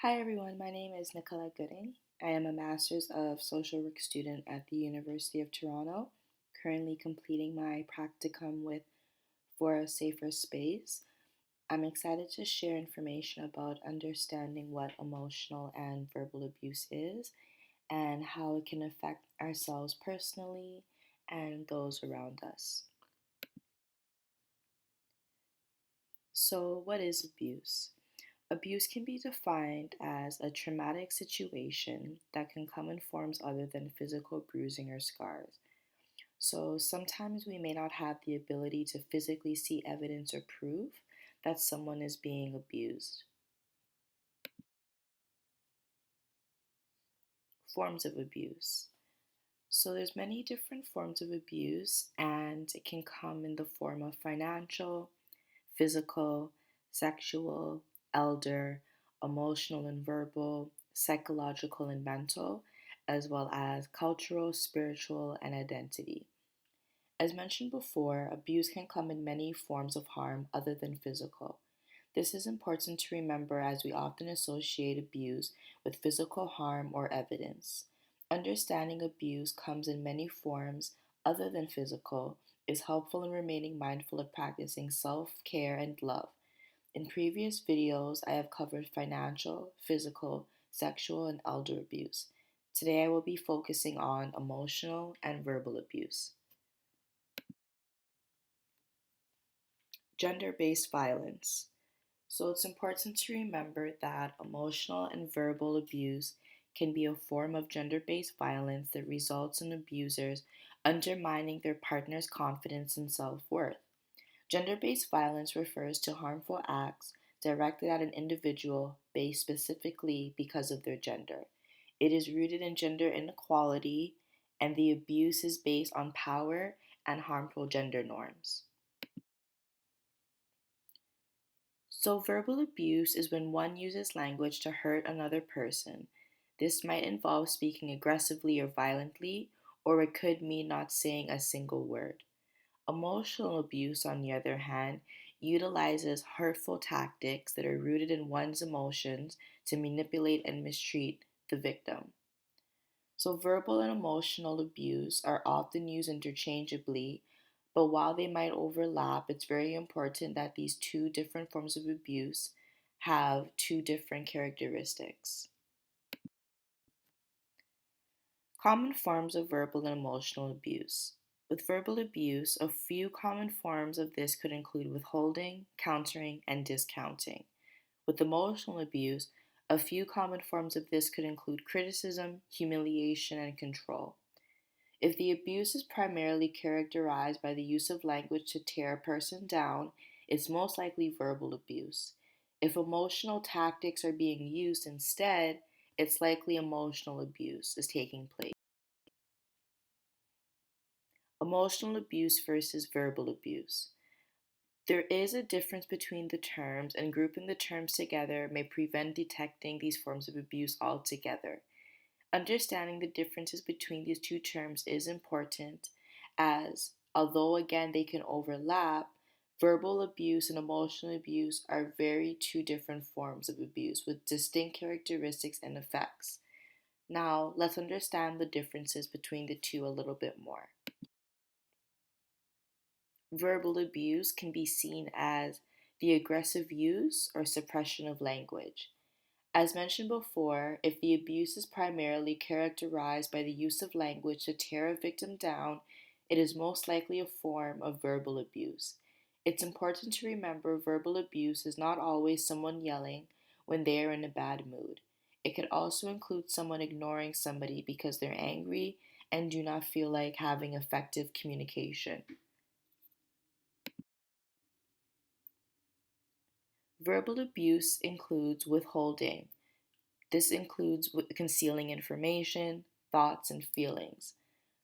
Hi everyone, my name is Nicollette. I am a Master's of Social Work student at the University of Toronto, currently completing my practicum with For a Safer Space. I'm excited to share information about understanding what emotional and verbal abuse is and how it can affect ourselves personally and those around us. So, what is abuse? Abuse can be defined as a traumatic situation that can come in forms other than physical bruising or scars. So sometimes we may not have the ability to physically see evidence or proof that someone is being abused. Forms of abuse. So there's many different forms of abuse, and it can come in the form of financial, physical, sexual, elder, emotional and verbal, psychological and mental, as well as cultural, spiritual, and identity. As mentioned before, abuse can come in many forms of harm other than physical. This is important to remember as we often associate abuse with physical harm or evidence. Understanding abuse comes in many forms other than physical is helpful in remaining mindful of practicing self care and love. In previous videos, I have covered financial, physical, sexual, and elder abuse. Today, I will be focusing on emotional and verbal abuse. Gender-based violence. So it's important to remember that emotional and verbal abuse can be a form of gender-based violence that results in abusers undermining their partner's confidence and self-worth. Gender-based violence refers to harmful acts directed at an individual based specifically because of their gender. It is rooted in gender inequality, and the abuse is based on power and harmful gender norms. So, verbal abuse is when one uses language to hurt another person. This might involve speaking aggressively or violently, or it could mean not saying a single word. Emotional abuse, on the other hand, utilizes hurtful tactics that are rooted in one's emotions to manipulate and mistreat the victim. So, verbal and emotional abuse are often used interchangeably, but while they might overlap, it's very important that these two different forms of abuse have two different characteristics. Common forms of verbal and emotional abuse. With verbal abuse, a few common forms of this could include withholding, countering, and discounting. With emotional abuse, a few common forms of this could include criticism, humiliation, and control. If the abuse is primarily characterized by the use of language to tear a person down, it's most likely verbal abuse. If emotional tactics are being used instead, it's likely emotional abuse is taking place. Emotional abuse versus verbal abuse. There is a difference between the terms, and grouping the terms together may prevent detecting these forms of abuse altogether. Understanding the differences between these two terms is important, as although again they can overlap, verbal abuse and emotional abuse are very two different forms of abuse with distinct characteristics and effects. Now, let's understand the differences between the two a little bit more. Verbal abuse can be seen as the aggressive use or suppression of language. As mentioned before, if the abuse is primarily characterized by the use of language to tear a victim down, it is most likely a form of verbal abuse. It's important to remember verbal abuse is not always someone yelling when they are in a bad mood. It could also include someone ignoring somebody because they're angry and do not feel like having effective communication. Verbal abuse includes withholding. This includes concealing information, thoughts, and feelings.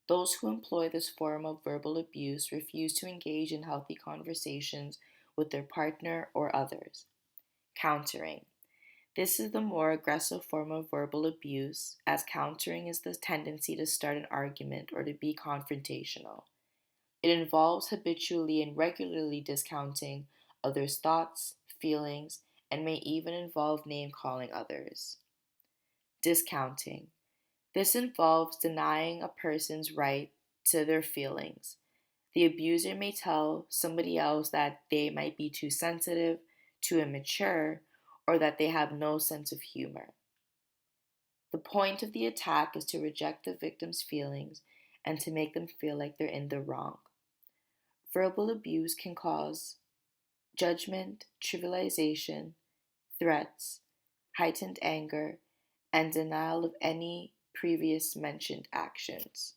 Those who employ this form of verbal abuse refuse to engage in healthy conversations with their partner or others. Countering. This is the more aggressive form of verbal abuse, as countering is the tendency to start an argument or to be confrontational. It involves habitually and regularly discounting others' thoughts, feelings, and may even involve name-calling others. Discounting. This involves denying a person's right to their feelings. The abuser may tell somebody else that they might be too sensitive, too immature, or that they have no sense of humor. The point of the attack is to reject the victim's feelings and to make them feel like they're in the wrong. Verbal abuse can cause judgment, trivialization, threats, heightened anger, and denial of any previous mentioned actions.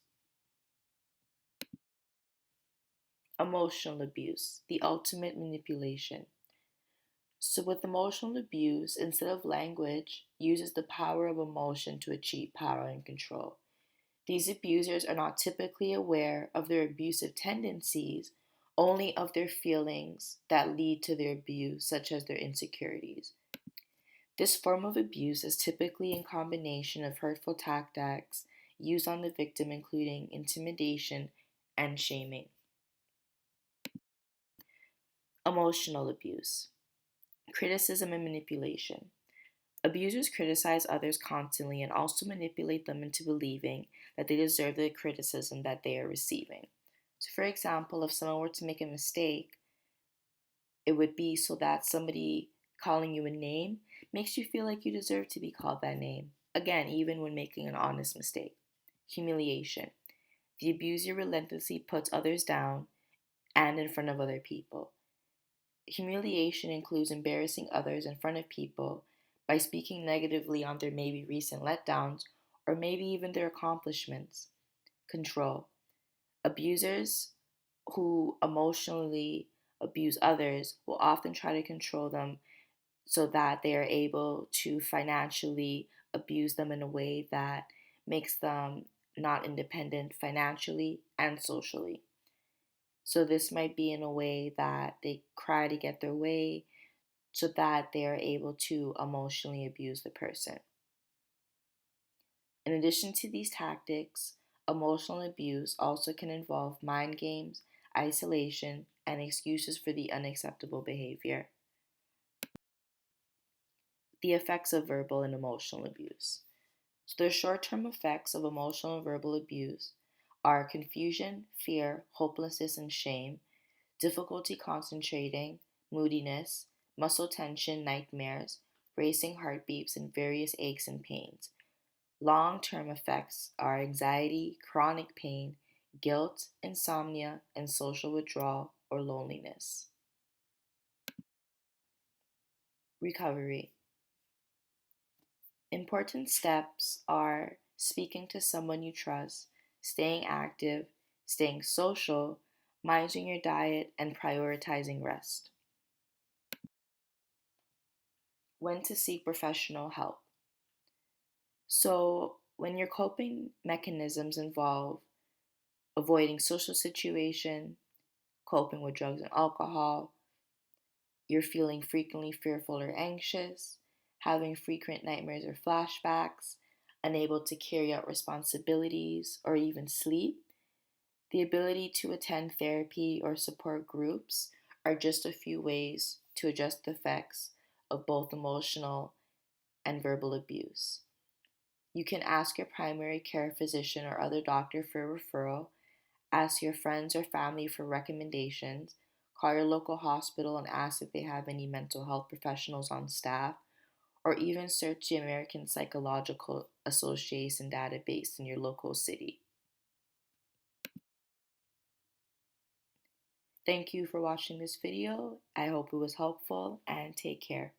Emotional abuse, the ultimate manipulation. So, with emotional abuse, instead of language, uses the power of emotion to achieve power and control. These abusers are not typically aware of their abusive tendencies, only of their feelings that lead to their abuse, such as their insecurities. This form of abuse is typically in combination of hurtful tactics used on the victim, including intimidation and shaming. Emotional abuse, criticism and manipulation. Abusers criticize others constantly and also manipulate them into believing that they deserve the criticism that they are receiving. So, for example, if someone were to make a mistake, it would be so that somebody calling you a name makes you feel like you deserve to be called that name. Again, even when making an honest mistake. Humiliation. The abuser relentlessly puts others down and in front of other people. Humiliation includes embarrassing others in front of people by speaking negatively on their maybe recent letdowns or maybe even their accomplishments. Control. Abusers who emotionally abuse others will often try to control them so that they are able to financially abuse them in a way that makes them not independent financially and socially. So, this might be in a way that they cry to get their way so that they are able to emotionally abuse the person. In addition to these tactics, emotional abuse also can involve mind games, isolation, and excuses for the unacceptable behavior. The effects of verbal and emotional abuse. So, the short term effects of emotional and verbal abuse are confusion, fear, hopelessness, and shame, difficulty concentrating, moodiness, muscle tension, nightmares, racing heartbeats, and various aches and pains. Long term effects are anxiety, chronic pain, guilt, insomnia, and social withdrawal or loneliness. Recovery. Important steps are speaking to someone you trust, staying active, staying social, minding your diet, and prioritizing rest. When to seek professional help. So, when your coping mechanisms involve avoiding social situation, coping with drugs and alcohol, you're feeling frequently fearful or anxious, having frequent nightmares or flashbacks, unable to carry out responsibilities or even sleep, the ability to attend therapy or support groups are just a few ways to address the effects of both emotional and verbal abuse. You can ask your primary care physician or other doctor for a referral, ask your friends or family for recommendations, call your local hospital and ask if they have any mental health professionals on staff, or even search the American Psychological Association database in your local city. Thank you for watching this video. I hope it was helpful and take care.